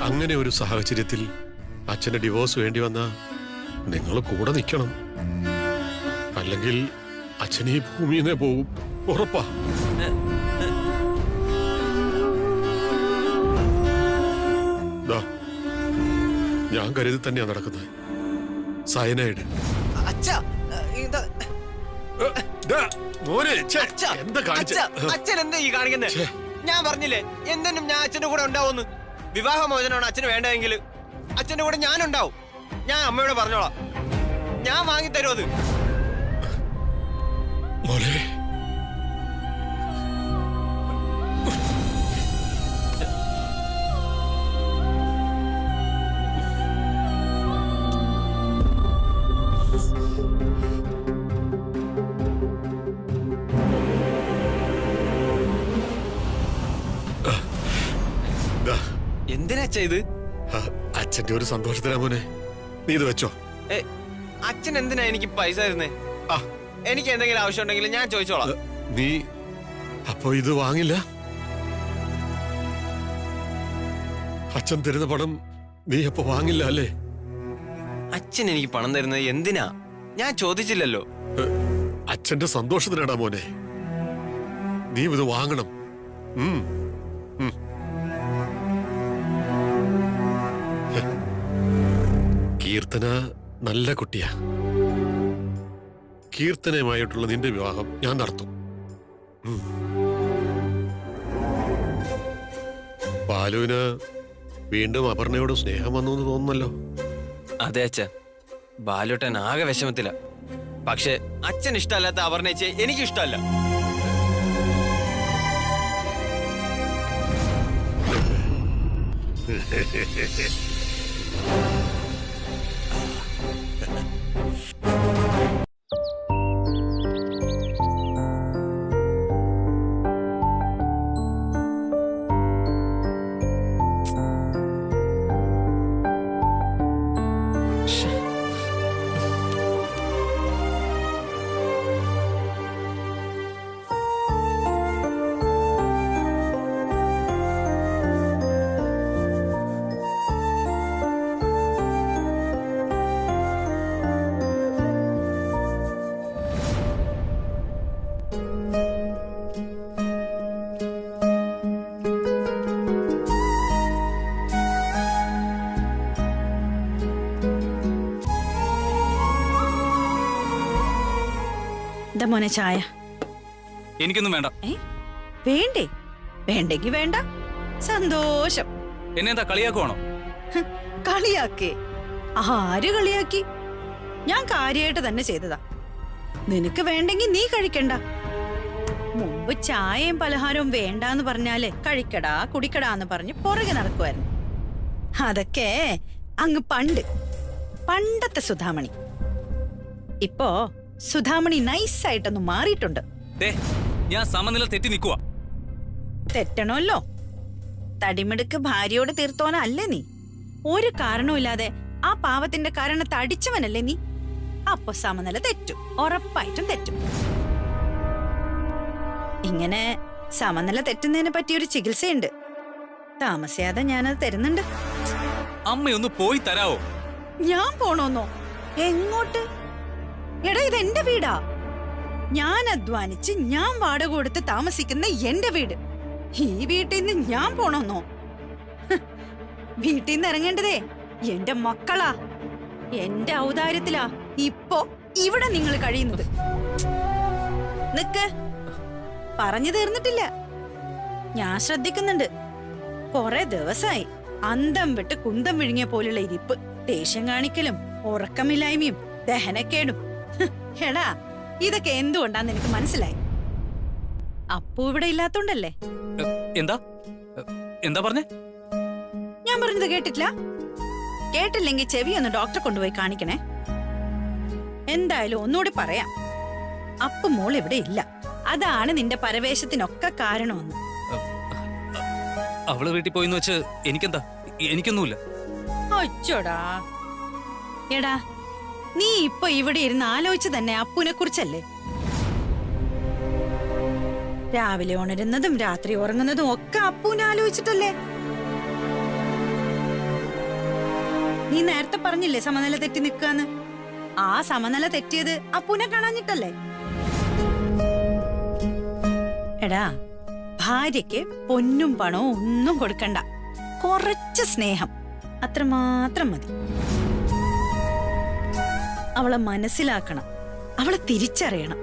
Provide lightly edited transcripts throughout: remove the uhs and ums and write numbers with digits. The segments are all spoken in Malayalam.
അങ്ങനെ ഒരു സാഹചര്യത്തിൽ അച്ഛന്റെ ഡിവോഴ്സ് വേണ്ടി വന്ന നിങ്ങൾ കൂടെ നിൽക്കണം. അല്ലെങ്കിൽ അച്ഛൻ ഈ ഭൂമിയിൽ പോകും, ഉറപ്പാ. ഞാൻ കരുതി തന്നെയാ നടക്കുന്നത്. സയനൈഡ്. അച്ഛൻ എന്താ ഈ കാണിക്കുന്നത്? ഞാൻ പറഞ്ഞില്ലേ എന്തെങ്കിലും ഞാൻ അച്ഛന്റെ കൂടെ ഉണ്ടാവുമെന്ന്. വിവാഹമോചനമാണ് അച്ഛന് വേണ്ടതെങ്കിൽ അച്ഛന്റെ കൂടെ ഞാനുണ്ടാവും. ഞാൻ അമ്മയോട് പറഞ്ഞോളാം, ഞാൻ വാങ്ങിത്തരും അത്. എന്തിനാ ഇത്? അച്ഛന്റെ ഒരു സന്തോഷത്തിനാ മോനെ, നീ ഇത് വെച്ചോ. അച്ഛൻ എന്തിനാ എനിക്ക് പൈസ തരുന്നേ? എനിക്ക് എന്തെങ്കിലും ആവശ്യം ഉണ്ടെങ്കിൽ ഞാൻ ചോദിച്ചോളാം. നീ അപ്പൊ ഇത് വാങ്ങില്ല? അച്ഛൻ തരുന്ന പണം നീ അപ്പൊ വാങ്ങില്ല അല്ലേ? അച്ഛൻ എനിക്ക് പണം തരുന്നത് എന്തിനാ? ഞാൻ ചോദിച്ചില്ലല്ലോ. അച്ഛന്റെ സന്തോഷത്തിനാടാ മോനെ, നീ ഇത് വാങ്ങണം. കീർത്തന നല്ല കുട്ടിയാ. കീർത്തനയുമായിട്ടുള്ള നിന്റെ വിവാഹം ഞാൻ നടത്തും. ബാലുവിന് വീണ്ടും അപർണയോട് സ്നേഹം വന്നു എന്ന് തോന്നുന്നല്ലോ. അതെ അച്ഛ, ബാലുട്ടൻ ആകെ വിഷമത്തില. പക്ഷെ അച്ഛൻ ഇഷ്ടമല്ലാത്ത അപർണയെ എനിക്കിഷ്ടമല്ല. മോനെ ചായ. എനിക്കൊന്നും വേണ്ട. വേണ്ടേ? വേണ്ടെങ്കി വേണ്ട. സന്തോഷം. എന്നെന്താ കളിയാക്കുവാണോ? കളിയാക്കേ? ആര് കളിയാക്കി? ഞാൻ കാര്യമായിട്ട് തന്നെ ചെയ്തതാ. നിനക്ക് വേണ്ടെങ്കി നീ കഴിക്കണ്ട. മുമ്പ് ചായയും പലഹാരവും വേണ്ടാന്ന് പറഞ്ഞാലേ കഴിക്കടാ കുടിക്കടാന്ന് പറഞ്ഞ് പുറകെ നടക്കുമായിരുന്നു. അതൊക്കെ അങ്ങ് പണ്ടത്തെ സുധാമണി. ഇപ്പോ സുധാമണി നൈസായിട്ടൊന്ന് മാറിയിട്ടുണ്ട്. ഞാൻ സമനില തെറ്റി നിൽക്കുവാ. തെറ്റണമല്ലോ. തടിമിടുക്ക് ഭാര്യയോട് തീർത്തോനല്ലേ നീ? ഒരു കാരണവുമില്ലാതെ ആ പാവത്തിന്റെ കാരണത്തെ അടിച്ചവനല്ലേ നീ? അപ്പൊ സമനില തെറ്റും, ഉറപ്പായിട്ടും തെറ്റും. ഇങ്ങനെ സമനില തെറ്റുന്നതിനെ പറ്റിയൊരു ചികിത്സയുണ്ട്. താമസിയാതെ ഞാനത് തരുന്നുണ്ട്. അമ്മയൊന്ന് പോയി തരാവോ? ഞാൻ പോണോന്നോ? എങ്ങോട്ട്? എടാ, ഇത് എന്റെ വീടാ. ഞാൻ അധ്വാനിച്ച് ഞാൻ വാടക കൊടുത്ത് താമസിക്കുന്ന എന്റെ വീട്. ഈ വീട്ടിൽ നിന്ന് ഞാൻ പോണോന്നോ? വീട്ടിൽ നിന്ന് ഇറങ്ങേണ്ടതേ എന്റെ മക്കളാ. എന്റെ ഔദാര്യത്തിലാ ഇപ്പോ ഇവിടെ നിങ്ങൾ കഴിയുന്നത്. നിക്ക്, പറഞ്ഞു തീർന്നിട്ടില്ല. ഞാൻ ശ്രദ്ധിക്കുന്നുണ്ട്. കൊറേ ദിവസമായി അന്തം വിട്ട് കുന്തം വിഴുങ്ങിയ പോലുള്ള ഇരിപ്പ്, ദേഷ്യം കാണിക്കലും ഉറക്കമില്ലായ്മയും ദഹനക്കേടും. എടാ, ഇതൊക്കെ എന്തുകൊണ്ടാന്ന് എനിക്ക് മനസ്സിലായി. അപ്പു ഇവിടെ ഇല്ലാത്തോണ്ടല്ലേ? എന്താ എന്താ പറഞ്ഞേ? ഞാൻ പറഞ്ഞത് കേട്ടിട്ടില്ല? കേട്ടില്ലെങ്കിൽ ചെവി ഒന്ന് ഡോക്ടറെ കൊണ്ടുപോയി കാണിക്കണേ. എന്തായാലും ഒന്നുകൂടി പറയാം, അപ്പു മോൾ ഇവിടെ ഇല്ല. അതാണ് നിന്റെ പരവേശത്തിനൊക്കെ കാരണമെന്ന്. അവള് വീട്ടിൽ പോയിന്ന് വെച്ച് എനിക്കെന്താ? എനിക്കൊന്നുമില്ല. അച്ചോടാ. എടാ, നീ ഇപ്പൊ ഇവിടെ ഇരുന്ന് ആലോചിച്ച് തന്നെ അപ്പുനെ കുറിച്ചല്ലേ? രാവിലെ ഉണരുന്നതും രാത്രി ഉറങ്ങുന്നതും ഒക്കെ അപ്പുനെ ആലോചിച്ചിട്ടല്ലേ? നീ നേരത്തെ പറഞ്ഞില്ലേ സമനില തെറ്റി നിൽക്കാന്ന്? ആ സമനില തെറ്റിയത് അപ്പൂനെ കാണാഞ്ഞിട്ടല്ലേ? എടാ, ഭാര്യയ്ക്ക് പൊന്നും പണവും ഒന്നും കൊടുക്കണ്ട, കുറച്ച് സ്നേഹം അത്രമാത്രം മതി. അവളെ മനസ്സിലാക്കണം, അവളെ തിരിച്ചറിയണം.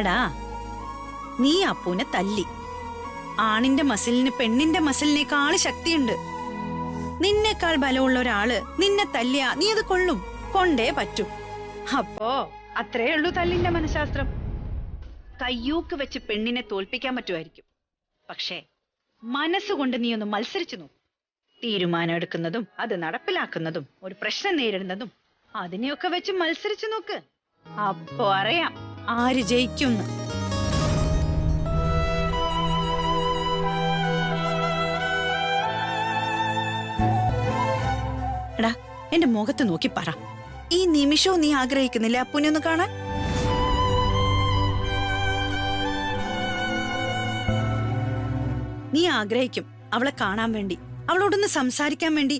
എടാ, നീ അപ്പൂനെ തല്ലി. ആണിന്റെ മസിലിന് പെണ്ണിന്റെ മസിലിനേക്കാള് ശക്തിയുണ്ട്. നിന്നേക്കാൾ ബലമുള്ള ഒരാള് നിന്നെ തല്ലിയ നീ അത് കൊള്ളും, കൊണ്ടേ പറ്റൂ. അപ്പോ അത്രേ ഉള്ളൂ തല്ലിന്റെ മനഃശാസ്ത്രം. കയ്യൂക്ക് വെച്ച് പെണ്ണിനെ തോൽപ്പിക്കാൻ പറ്റുമായിരിക്കും, പക്ഷേ മനസ്സുകൊണ്ട് നീ ഒന്ന് മത്സരിച്ചു നോക്കും. തീരുമാനം എടുക്കുന്നതും അത് നടപ്പിലാക്കുന്നതും ഒരു പ്രശ്നം നേരിടുന്നതും അതിനെയൊക്കെ വെച്ച് മത്സരിച്ചു നോക്ക്. അപ്പോ അറിയാം ആര് ജയിക്കുന്നു. എടാ, എന്റെ മുഖത്ത് നോക്കി പറ, ഈ നിമിഷവും നീ ആഗ്രഹിക്കുന്നില്ലേ അപ്പൂനെ ഒന്ന് കാണാൻ? നീ ആഗ്രഹിക്കും അവളെ കാണാൻ വേണ്ടി, അവളോടൊന്ന് സംസാരിക്കാൻ വേണ്ടി.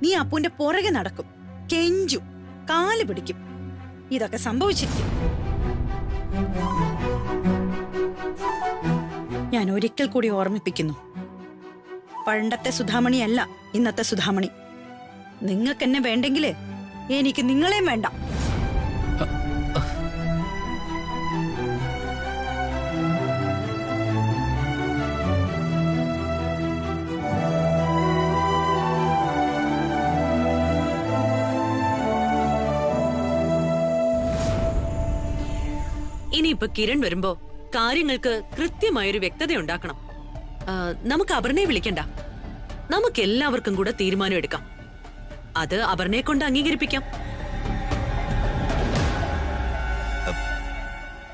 നീ അപ്പൂന്റെ പുറകെ നടക്കും, കെഞ്ചും, കാല് പിടിക്കും. ഇതൊക്കെ സംഭവിച്ചിരിക്കും. ഞാൻ ഒരിക്കൽ കൂടി ഓർമ്മിപ്പിക്കുന്നു, പണ്ടത്തെ സുധാമണിയല്ല ഇന്നത്തെ സുധാമണി. നിങ്ങൾക്ക് എന്നെ വേണ്ടെങ്കില് എനിക്ക് നിങ്ങളെയും വേണ്ട. ഇനിയിപ്പൊ കിരൺ വരുമ്പോ കാര്യങ്ങൾക്ക് കൃത്യമായൊരു വ്യക്തത ഉണ്ടാക്കണം. നമുക്ക് അപർണയെ വിളിക്കണ്ട, നമുക്ക് എല്ലാവർക്കും കൂടെ തീരുമാനം എടുക്കാം. അത് അപർണയെ കൊണ്ട് അംഗീകരിപ്പിക്കാം.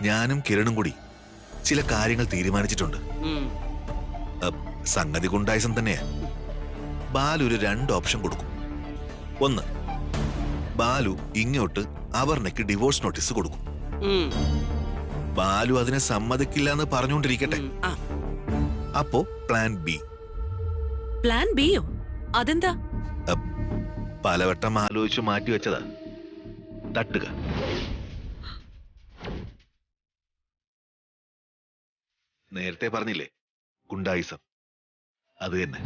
ഞാനും കിരണും കൂടി ചില കാര്യങ്ങൾ തീരുമാനിച്ചിട്ടുണ്ട്. സംഗതി ഗുണ്ടായിസം തന്നെയാ. ബാലു ഒരു 2 ഓപ്ഷൻ കൊടുക്കും. ഒന്ന്, ബാലു ഇങ്ങോട്ട് അപർണയ്ക്ക് ഡിവോഴ്സ് നോട്ടീസ് കൊടുക്കും. ബാലു അതിനെ സമ്മതിക്കില്ല എന്ന് പറഞ്ഞുകൊണ്ടിരിക്കട്ടെ. അപ്പോ പ്ലാൻ ബി. പ്ലാൻ ബിയോ? അതെന്താ? പലവട്ടം ആലോചിച്ചു മാറ്റി വെച്ചതാ. തട്ടുക. നേരത്തെ പറഞ്ഞില്ലേ ഗുണ്ടായിസം, അത് തന്നെ.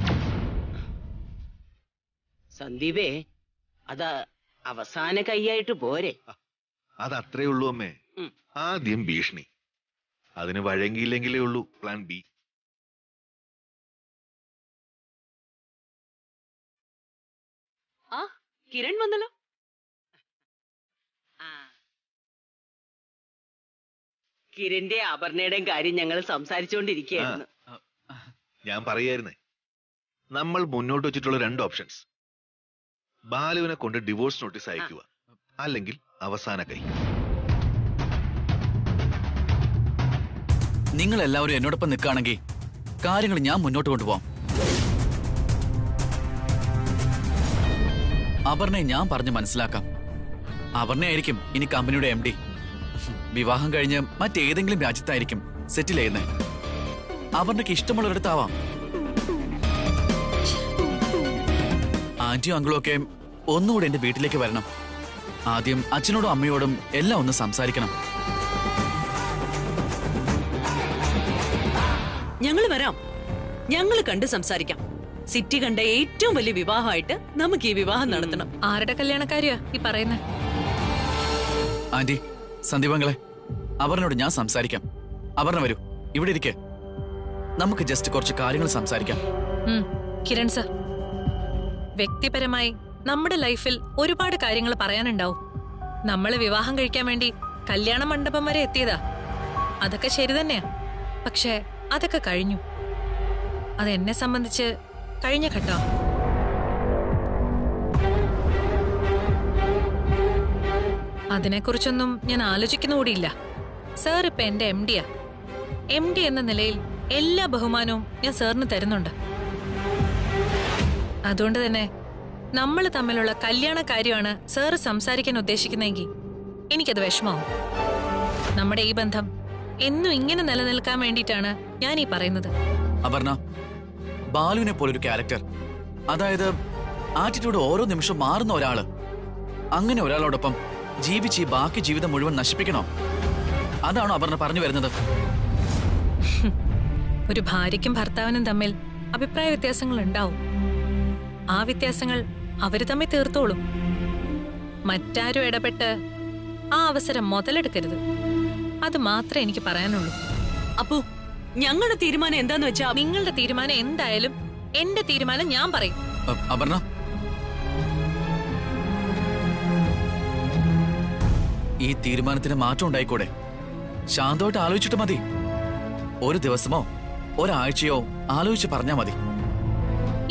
സന്ദീപേ, അത് അവസാന കൈയായിട്ട് പോരെ? അതത്രേ ഉള്ളൂ അമ്മേ. ആദ്യം ഭീഷണി, അതിന് വഴങ്ങിയില്ലെങ്കിലേ ഉള്ളൂ പ്ലാൻ ബി. ആ, കിരൺ വന്നല്ലോ. കിരന്റെ അപർണയുടെയും കാര്യം ഞങ്ങൾ സംസാരിച്ചുകൊണ്ടിരിക്കുകയായിരുന്നു. ഞാൻ പറയായിരുന്നേ, നമ്മൾ മുന്നോട്ട് വെച്ചിട്ടുള്ള 2 ഓപ്ഷൻസ്. ബാലുവിനെ കൊണ്ട് ഡിവോഴ്സ് നോട്ടീസ് അയക്കുക, അല്ലെങ്കിൽ അവസാന കൈ. നിങ്ങൾ എല്ലാവരും എന്നോടൊപ്പം നിൽക്കുകയാണെങ്കിൽ കാര്യങ്ങൾ ഞാൻ മുന്നോട്ട് കൊണ്ടുപോകാം. അപർണയെ ഞാൻ പറഞ്ഞ് മനസ്സിലാക്കാം. അപർണയായിരിക്കും ഇനി കമ്പനിയുടെ MD. വിവാഹം കഴിഞ്ഞ് മറ്റേതെങ്കിലും രാജ്യത്തായിരിക്കും സെറ്റിൽ ചെയ്യുന്നത്. അപർണയ്ക്ക് ഇഷ്ടമുള്ളൊരിടത്താവാം. ആന്റിയും അങ്കിളും ഒക്കെ ഒന്നുകൂടെ എന്റെ വീട്ടിലേക്ക് വരണം. ആദ്യം അച്ഛനോടും അമ്മയോടും എല്ലാം ഒന്ന് സംസാരിക്കണം. ഞങ്ങള് വരാം, ഞങ്ങള് കണ്ട് സംസാരിക്കാം. സിറ്റി കണ്ട ഏറ്റവും വലിയ വിവാഹമായിട്ട് നമുക്ക് ഈ വിവാഹം നടത്തണം. ആരുടെ കല്യാണക്കാരിയാ ഈ പറയുന്നത്? ആന്റി, സന്ദീപങ്ങളെ, അപർണയോട് ഞാൻ സംസാരിക്കാം. അപർണ വരൂ, ഇവിടെ ഇരിക്കെ. നമുക്ക് ജസ്റ്റ് കുറച്ച് കാര്യങ്ങൾ സംസാരിക്കാം. കിരൺ സർ, വ്യക്തിപരമായി നമ്മുടെ ലൈഫിൽ ഒരുപാട് കാര്യങ്ങൾ പറയാനുണ്ടാവും. നമ്മള് വിവാഹം കഴിക്കാൻ വേണ്ടി കല്യാണ മണ്ഡപം വരെ എത്തിയതാ. അതൊക്കെ ശരി തന്നെയാ, പക്ഷെ അതൊക്കെ കഴിഞ്ഞു. അതെന്നെ സംബന്ധിച്ച് കഴിഞ്ഞ ഘട്ടം. അതിനെക്കുറിച്ചൊന്നും ഞാൻ ആലോചിക്കുന്ന കൂടിയില്ല. സാർ ഇപ്പൊ എന്റെ MDയാ. MD എന്ന നിലയിൽ എല്ലാ ബഹുമാനവും ഞാൻ സാറിന് തരുന്നുണ്ട്. അതുകൊണ്ട് തന്നെ നമ്മൾ തമ്മിലുള്ള കല്യാണ കാര്യമാണ് സാറ് സംസാരിക്കാൻ ഉദ്ദേശിക്കുന്നതെങ്കിൽ എനിക്കത് വിഷമാവും. നമ്മുടെ ഈ ബന്ധം എന്നും ഇങ്ങനെ നിലനിൽക്കാൻ വേണ്ടിയിട്ടാണ് ഞാൻ ഈ പറയുന്നത്. അപർണ, ബാലുവിനെ പോലൊരു ക്യാരക്ടർ, അതായത് ആറ്റിറ്റ്യൂഡ് ഓരോ നിമിഷം മാറുന്ന ഒരാള്, അങ്ങനെ ഒരാളോടൊപ്പം ജീവിച്ച് ഈ ബാക്കി ജീവിതം മുഴുവൻ നശിപ്പിക്കണോ? അതാണോ അപർണ പറഞ്ഞു വരുന്നത്? ഒരു ഭാര്യയ്ക്കും ഭർത്താവിനും തമ്മിൽ അഭിപ്രായ വ്യത്യാസങ്ങൾ ഉണ്ടാവും. ആ വ്യത്യാസങ്ങൾ അവര് തമ്മിൽ തീർത്തോളും. മറ്റാരും ഇടപെട്ട് ആ അവസരം മുതലെടുക്കരുത്. അത് മാത്രമേ എനിക്ക് പറയാനുള്ളൂ. അപ്പോ ഞങ്ങളുടെ തീരുമാനം എന്താന്ന് വെച്ചാ? നിങ്ങളുടെ തീരുമാനം എന്തായാലും എന്റെ തീരുമാനം ഞാൻ പറയും. അപർണ, ഈ തീരുമാനത്തിന് മാറ്റം ഉണ്ടായിക്കൂടെ? ശാന്തമായിട്ട് ആലോചിച്ചിട്ട് മതി. ഒരു ദിവസമോ ഒരാഴ്ചയോ ആലോചിച്ച് പറഞ്ഞാ മതി.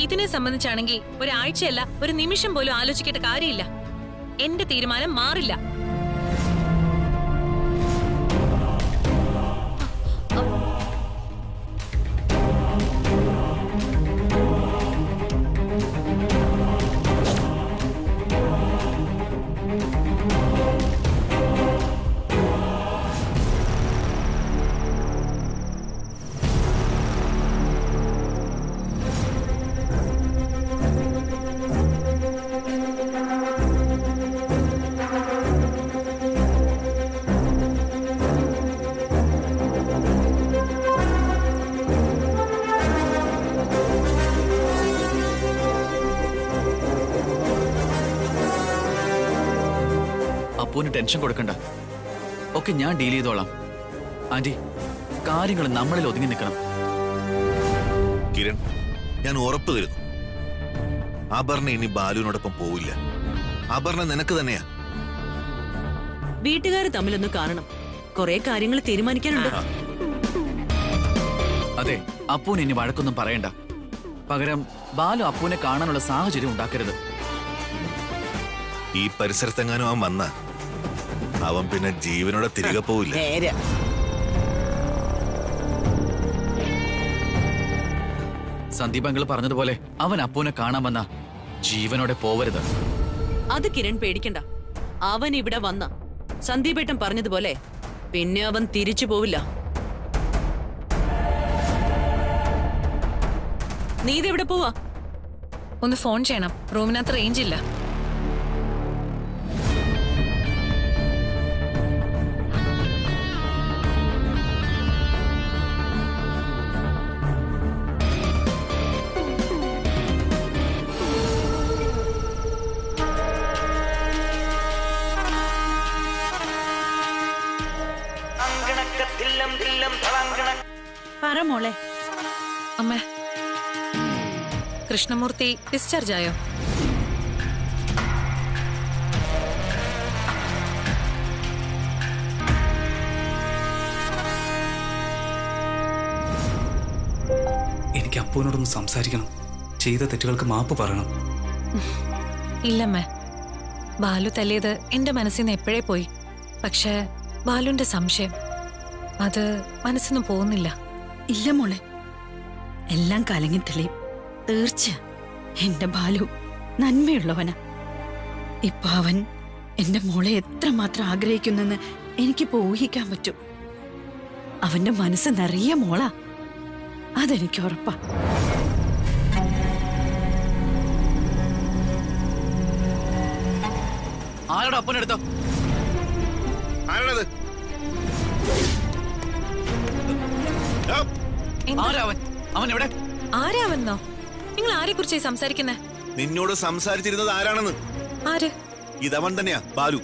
ഇതിനെ സംബന്ധിച്ചാണെങ്കിൽ ഒരാഴ്ചയല്ല, ഒരു നിമിഷം പോലും ആലോചിക്കേണ്ട കാര്യമില്ല. എന്റെ തീരുമാനം മാറില്ല. അപ്പൂന് ടെൻഷൻ കൊടുക്കണ്ട, ഒക്കെ ഞാൻ ഡീൽ ചെയ്തോളാം. ആന്റി, കാര്യങ്ങൾ നമ്മളിൽ ഒതുങ്ങി നിൽക്കണം. കിരൺ, ഞാൻ ഉറപ്പ് തരുന്നു, അപർണ ഇനി ബാലുവിനോടൊപ്പം പോവില്ല. അപർണ നിനക്ക് തന്നെയാ. വീട്ടുകാർ തമ്മിലൊന്ന് കാണണം, കുറെ കാര്യങ്ങൾ തീരുമാനിക്കാനുണ്ട്. അതെ, അപ്പൂന് ഇനി വഴക്കൊന്നും പറയണ്ട. പകരം ബാലു അപ്പൂനെ കാണാനുള്ള സാഹചര്യം ഉണ്ടാക്കരുത്. ഈ പരിസരത്തെങ്ങാനും അവൻ വന്ന അവൻ പിന്നെ ജീവനോടെ തിരികെ പോവില്ല. സന്ദീപ് അങ്കിൾ പറഞ്ഞതുപോലെ അവൻ അപ്പൂനെ കാണാൻ വന്ന ജീവനോടെ പോവരുത്. അത് കിരൺ പേടിക്കണ്ട. അവൻ ഇവിടെ വന്ന സന്ദീപേട്ടൻ പറഞ്ഞതുപോലെ പിന്നെ അവൻ തിരിച്ചു പോവില്ല. നീ ഇതെവിടെ പോവാ? ഒന്ന് ഫോൺ ചെയ്യണം, റൂമിനകത്ത് റേഞ്ച് ഇല്ല. പറ മോളെ. അമ്മ, കൃഷ്ണമൂർത്തി ഡിസ്ചാർജ് ആയോ? എനിക്ക് അപ്പൂനോടൊന്ന് സംസാരിക്കണം. ചെയ്ത തെറ്റുകൾക്ക് മാപ്പ് പറയണം. ഇല്ലമ്മേ, ബാലു തല്ലിയത് എന്റെ മനസ്സിൽ നിന്ന് എപ്പോഴേ പോയി. പക്ഷേ ബാലുവിന്റെ സംശയം അത് മനസ്സിന്ന് പോകുന്നില്ല. ഇല്ല മോളെ, എല്ലാം കലങ്ങി തെളിയും. തീർച്ച എന്റെ ബാലു നന്മയുള്ളവനാ. ഇപ്പൊ അവൻ എന്റെ മോളെ എത്രമാത്രം ആഗ്രഹിക്കുന്നെന്ന് എനിക്കിപ്പോ ഊഹിക്കാൻ പറ്റും. അവന്റെ മനസ്സ് നിറയെ മോളാ, അതെനിക്ക് ഉറപ്പാ. ആരുടെ അപ്പനെടുത്തോ? ആരാണത്? ആരാവൻ? അവൻ എവിടെ? ആരാവെന്നോ? നിങ്ങൾ ആരെ കുറിച്ചായി സംസാരിക്കുന്നേ? നിന്നോട് സംസാരിച്ചിരുന്നത് ആരാണെന്ന്. ആര്? ഇതവൻ തന്നെയാ, ബാലു.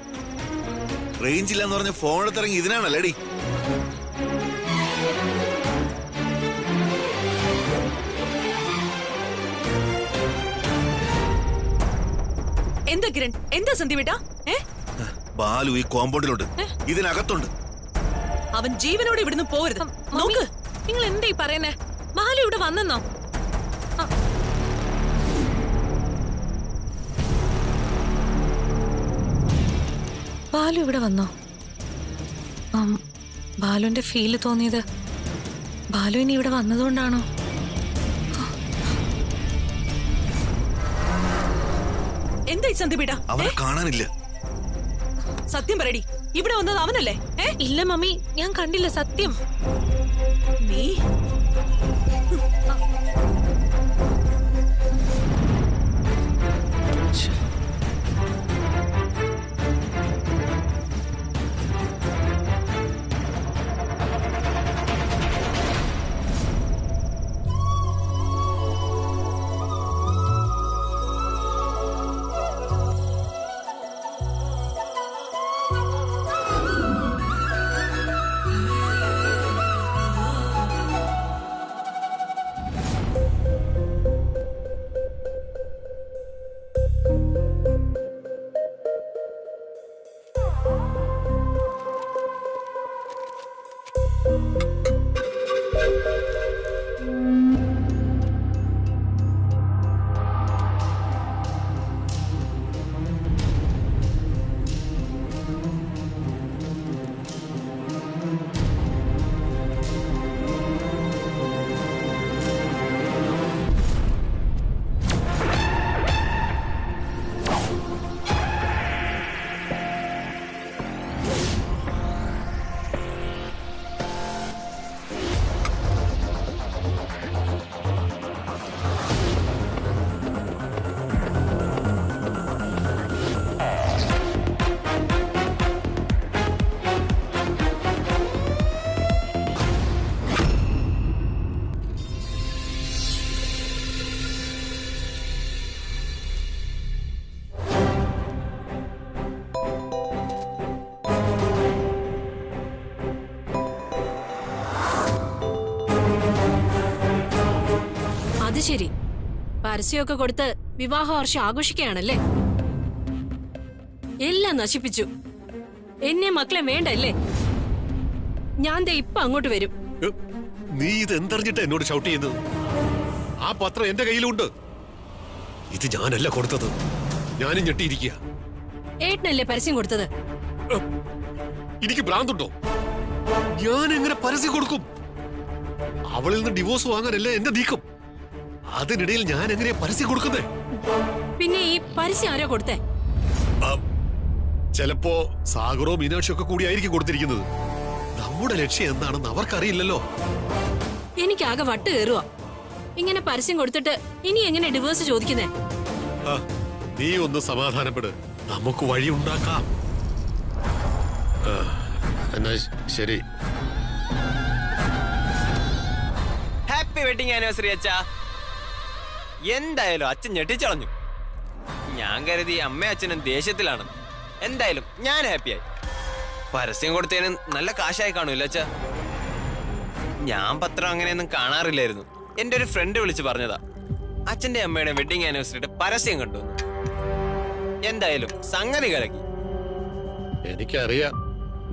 റേഞ്ച് ഇല്ലെന്ന് പറഞ്ഞ് ഫോണെടുത്തിറങ്ങി ഇതിനാണല്ലേടി. എന്താ കിരൺ, എന്താ സന്ദീപേട്ടാ? ബാലു ഈ കോമ്പൗണ്ടിലുണ്ട്, ഇതിനകത്തുണ്ട്. അവൻ ജീവനോട് ഇവിടുന്ന് പോരുത്. നോക്ക്, നിങ്ങൾ എന്താ ഈ പറയുന്നേ? ബാലു ഇവിടെ വന്നെന്നോ? ബാലു ഇവിടെ വന്നോ? ബാലുവിന്റെ ഫീല് തോന്നിയത് ബാലു ഇനി ഇവിടെ വന്നതുകൊണ്ടാണോ? എന്താ സന്ദീപേട്ടാ? അവനെ കാണാനില്ല. സത്യം പറയടി, ഇവിടെ വന്നത് അവനല്ലേ? ഇല്ല മമ്മി, ഞാൻ കണ്ടില്ല, സത്യം. നീ അത് ശരി, പരസ്യമൊക്കെ കൊടുത്ത് വിവാഹ വർഷം ആഘോഷിക്കുകയാണല്ലേ? എല്ലാം നശിപ്പിച്ചു. എന്നെ മക്കളെ വേണ്ടല്ലേ? ഞാൻ ദേ ഇപ്പൊ അങ്ങോട്ട് വരും. നീ ഇത് എന്തറിഞ്ഞിട്ട് എന്നോട് ഷൗട്ട് ചെയ്യുന്നത്? ആ പത്രം എന്റെ കയ്യിലുണ്ട്. ഇത് ഞാനല്ല കൊടുത്തത്. ഞാനും ഞെട്ടിയിരിക്കുക. ഏട്ടനല്ലേ പരസ്യം കൊടുത്തത്? എനിക്ക് ഭ്രാന്തുണ്ടോ? ഞാൻ എങ്ങനെ പരസ്യം കൊടുക്കും? അവളിൽ നിന്ന് ഡിവോഴ്സ് വാങ്ങാനല്ലേ എന്റെ നീക്കം. അതിനിടയിൽ ഞാൻ എങ്ങനെയാ പരസ്യം കൊടുക്കുന്നേ? പിന്നെ ഈ പരസ്യം ആരോ കൊടുത്തേ? ചിലപ്പോ സാഗറോ മീനാക്ഷിയോ ഒക്കെ കൂടിയായിരിക്കും കൊടുത്തിരിക്കുന്നത്. നമ്മുടെ ലക്ഷ്യം എന്താണെന്ന് അവർക്കറിയില്ലല്ലോ. എനിക്കാകെ വട്ട് കയറുക. ഇങ്ങനെ പരസ്യം കൊടുത്തിട്ട് ഇനി എങ്ങനെ ഡിവോഴ്സ് ചോദിക്കുന്നേ? നീ ഒന്ന് സമാധാനപ്പെട്, നമുക്ക് വഴിയുണ്ടാക്കാം. എന്നാ ശരി. ഹാപ്പി വെഡിങ് ആനിവേഴ്സറി അച്ഛാ. എന്തായാലും അച്ഛൻ ഞെട്ടിച്ചളഞ്ഞു. ഞാൻ കരുതി അമ്മയും അച്ഛനും ദേഷ്യത്തിലാണ്. എന്തായാലും ഞാൻ ഹാപ്പിയായി. പരസ്യം കൊടുത്തതിന് നല്ല കാശായി കാണൂല്ല അച്ഛാ. ഞാൻ പത്രം അങ്ങനെയൊന്നും കാണാറില്ലായിരുന്നു. എന്റെ ഒരു ഫ്രണ്ട് വിളിച്ച് പറഞ്ഞതാ, അച്ഛന്റെ അമ്മയുടെ വെഡിങ് ആനിവേഴ്സറിയുടെ പരസ്യം കണ്ടു. എന്തായാലും സംഗതി കലക്കി. എനിക്കറിയാം,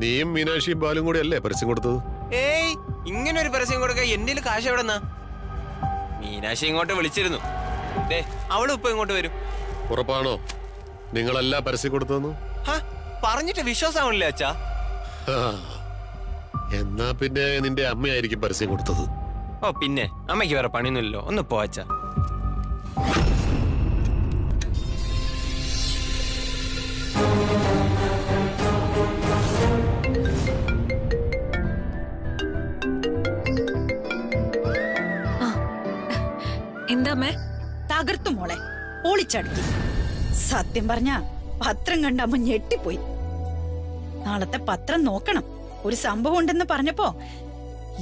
നീയും മീനാക്ഷിയും ബാലും കൂടി അല്ലേ പരസ്യം കൊടുത്തത്? ഏയ്, ഇങ്ങനെ ഒരു പരസ്യം കൊടുക്കാൻ എന്റെ കാശ് എവിടെന്നാ? മീനാക്ഷി ഇങ്ങോട്ട് വിളിച്ചിരുന്നു. അവളും ഇപ്പൊ ഇങ്ങോട്ട് വരും. ഉറപ്പാണോ നിങ്ങളല്ല പരസ്യം കൊടുത്തതെന്ന്? പറഞ്ഞിട്ട് വിശ്വാസമാവണില്ലേ അച്ഛാ? എന്നാ പിന്നെ നിന്റെ അമ്മയായിരിക്കും പരസ്യം കൊടുത്തത്. ഓ പിന്നെ, അമ്മയ്ക്ക് വേറെ പണിയൊന്നുമില്ലല്ലോ. ഒന്ന് പോ അച്ഛാ. എന്താ തകർത്തു മോളെ, പൊളിച്ചടുക്കി. സത്യം പറഞ്ഞ പത്രം കണ്ട അമ്മ ഞെട്ടിപ്പോയി. നാളത്തെ പത്രം നോക്കണം. ഒരു സംഭവം ഉണ്ടെന്ന് പറഞ്ഞപ്പോ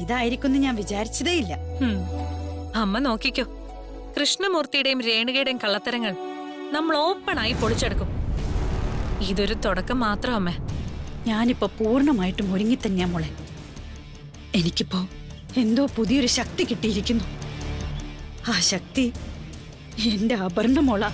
ഇതായിരിക്കും ഞാൻ വിചാരിച്ചതേയില്ല. അമ്മ നോക്കിക്കോ, കൃഷ്ണമൂർത്തിയുടെയും രേണുകയുടെയും കള്ളത്തരങ്ങൾ നമ്മൾ ഓപ്പണായി പൊളിച്ചെടുക്കും. ഇതൊരു തുടക്കം മാത്രം അമ്മേ. ഞാനിപ്പോ പൂർണ്ണമായിട്ടും ഒരുങ്ങി തന്നെയാ മോളെ. എനിക്കിപ്പോ എന്തോ പുതിയൊരു ശക്തി കിട്ടിയിരിക്കുന്നു. ആ ശക്തി എന്റെ അപർണ മോള.